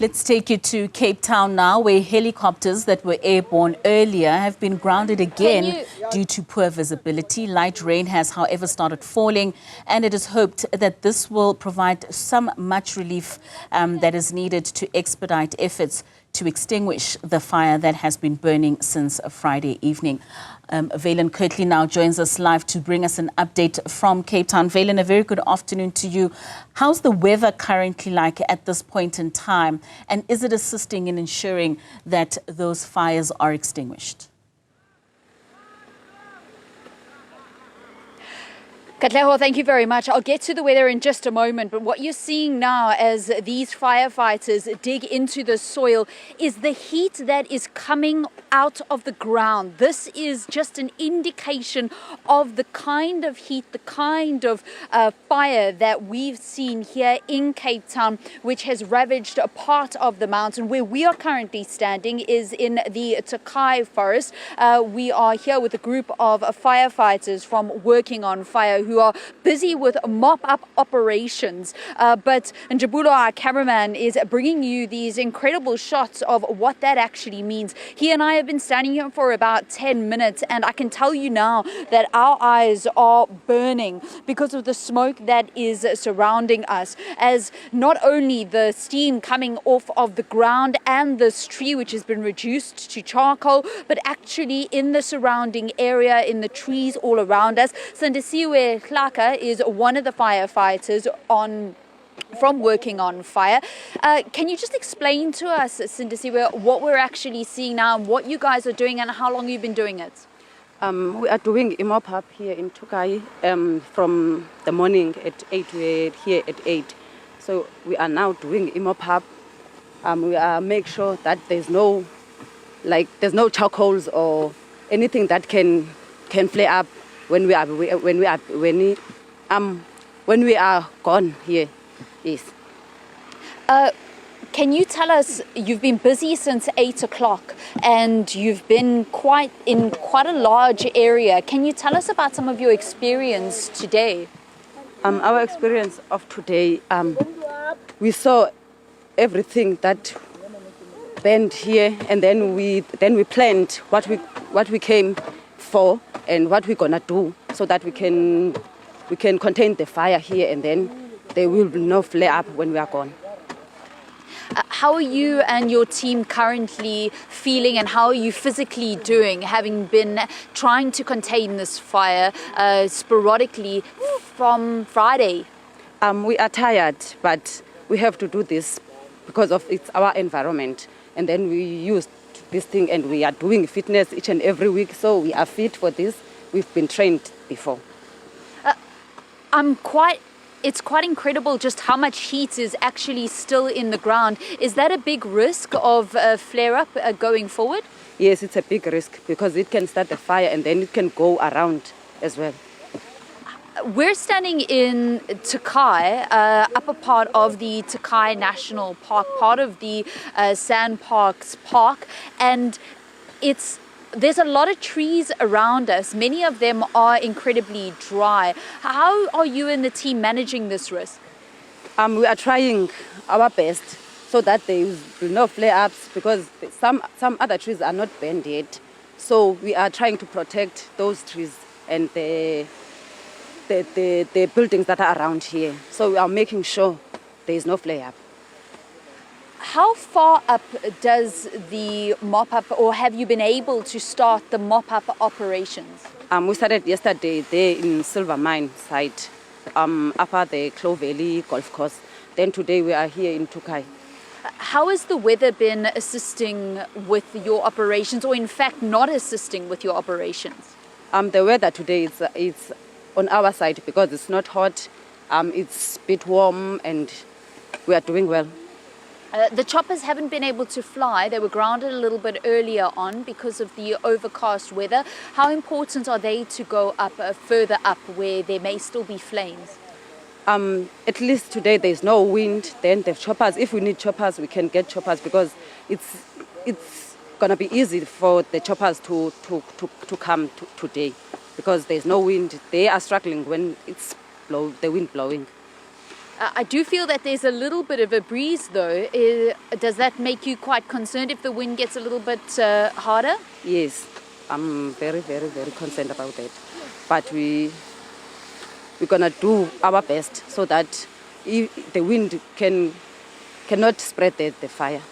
Let's take you to Cape Town now, where helicopters that were airborne earlier have been grounded again due to poor visibility. Light rain has, however, started falling, and it is hoped that this will provide some much relief that is needed to expedite efforts to extinguish the fire that has been burning since Friday evening. Vaylen Kirtley now joins us live to bring us an update from Cape Town. Vaylen, a very good afternoon to you. How's the weather currently like at this point in time, and is it assisting in ensuring that those fires are extinguished? Katleho, thank you very much. I'll get to the weather in just a moment, but what you're seeing now as these firefighters dig into the soil is the heat that is coming out of the ground. This is just an indication of the kind of heat, the kind of fire that we've seen here in Cape Town, which has ravaged a part of the mountain. Where we are currently standing is in the Takai forest. We are here with a group of firefighters from Working on Fire who are busy with mop-up operations. But Njabulo, our cameraman, is bringing you these incredible shots of what that actually means. He and I have been standing here for about 10 minutes, and I can tell you now that our eyes are burning because of the smoke that is surrounding us, as not only the steam coming off of the ground and this tree, which has been reduced to charcoal, but actually in the surrounding area, in the trees all around us. Sandisiwe Hlaka is one of the firefighters from Working on Fire. Can you just explain to us, Sindisiwe, what we're actually seeing now, and what you guys are doing, and how long you've been doing it? We are doing a mop-up here in Tukai from the morning at 8. We're here at 8. So we are now doing a mop-up. We are make sure that there's no charcoals or anything that can flare up when we are gone here. Yes. Can you tell us, you've been busy since 8 o'clock and you've been in quite a large area. Can you tell us about some of your experience today? Our experience of today, we saw everything that burned here, and then we planned what we came for and what we're gonna do so that we can contain the fire here, and then there will be no flare up when we are gone. How are you and your team currently feeling, and how are you physically doing, having been trying to contain this fire sporadically from Friday? We are tired, but we have to do this because of it's our environment. And then we use this thing, and we are doing fitness each and every week, so we are fit for this. We've been trained before. It's quite incredible just how much heat is actually still in the ground. Is that a big risk of flare-up going forward? Yes, it's a big risk because it can start a fire and then it can go around as well. We're standing in Takai, upper part of the Takai National Park, part of the Sandparks Park, and there's a lot of trees around us. Many of them are incredibly dry. How are you and the team managing this risk? We are trying our best so that there will be no flare-ups, because some other trees are not burned yet. So we are trying to protect those trees and the buildings that are around here. So we are making sure there is no flare-up. How far up does the mop-up, or have you been able to start the mop-up operations? We started yesterday there in Silver Mine site, upper the Clow Valley Golf Course. Then today we are here in Tukai. How has the weather been assisting with your operations, or in fact not assisting with your operations? The weather today is on our side because it's not hot, it's a bit warm, and we are doing well. The choppers haven't been able to fly. They were grounded a little bit earlier on because of the overcast weather. How important are they to go up further up where there may still be flames? At least today there's no wind. Then the choppers, if we need choppers, we can get choppers, because it's gonna be easy for the choppers to come today because there's no wind. They are struggling when it's the wind blowing. I do feel that there's a little bit of a breeze though. Does that make you quite concerned if the wind gets a little bit harder? Yes, I'm very, very, very concerned about that. But we're gonna do our best so that if the wind cannot spread the fire.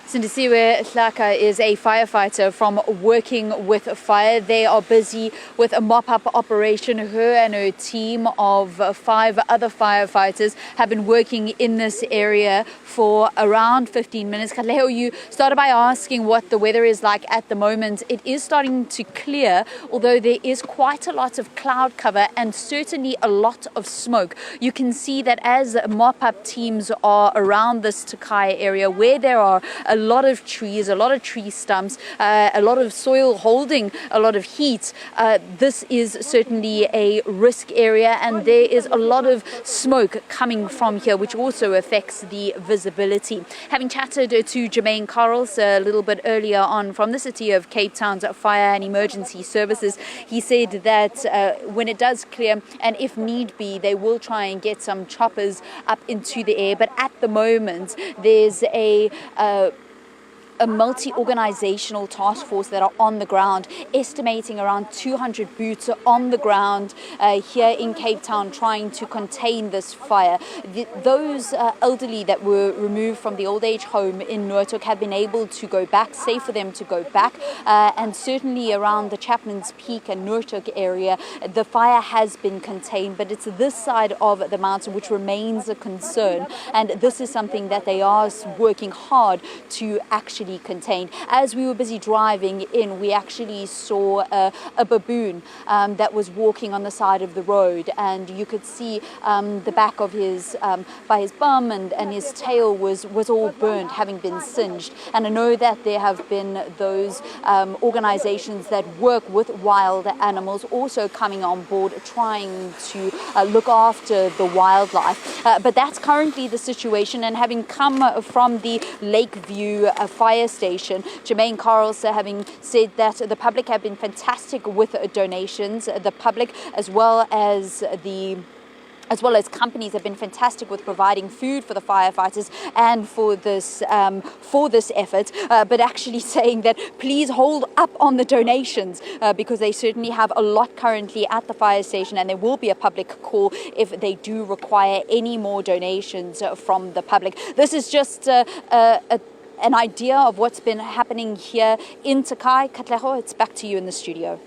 Sindisiwe Hlaka is a firefighter from Working with Fire. They are busy with a mop-up operation. Her and her team of 5 other firefighters have been working in this area for around 15 minutes. Katleho, you started by asking what the weather is like at the moment. It is starting to clear, although there is quite a lot of cloud cover and certainly a lot of smoke. You can see that as mop-up teams are around this Takai area where there are a lot of trees, a lot of tree stumps, a lot of soil holding a lot of heat. This is certainly a risk area, and there is a lot of smoke coming from here, which also affects the visibility. Having chatted to Jermaine Carls a little bit earlier on from the city of Cape Town's Fire and Emergency Services, he said that when it does clear, and if need be, they will try and get some choppers up into the air. But at the moment, there's a multi-organizational task force that are on the ground, estimating around 200 boots on the ground here in Cape Town trying to contain this fire. Those elderly that were removed from the old age home in Noordhoek have been able to go back, safe for them to go back, and certainly around the Chapman's Peak and Noordhoek area the fire has been contained, but it's this side of the mountain which remains a concern, and this is something that they are working hard to actually contained. As we were busy driving in, we actually saw a baboon that was walking on the side of the road, and you could see the back of his by his bum and his tail was all burned, having been singed. And I know that there have been those organizations that work with wild animals also coming on board, trying to look after the wildlife. But that's currently the situation, and having come from the Lakeview fire station, Jermaine Carls having said that the public have been fantastic with donations. The public as well as companies have been fantastic with providing food for the firefighters and for this effort, but actually saying that please hold up on the donations because they certainly have a lot currently at the fire station, and there will be a public call if they do require any more donations from the public. This is just an idea of what's been happening here in Takai. Katleho, it's back to you in the studio.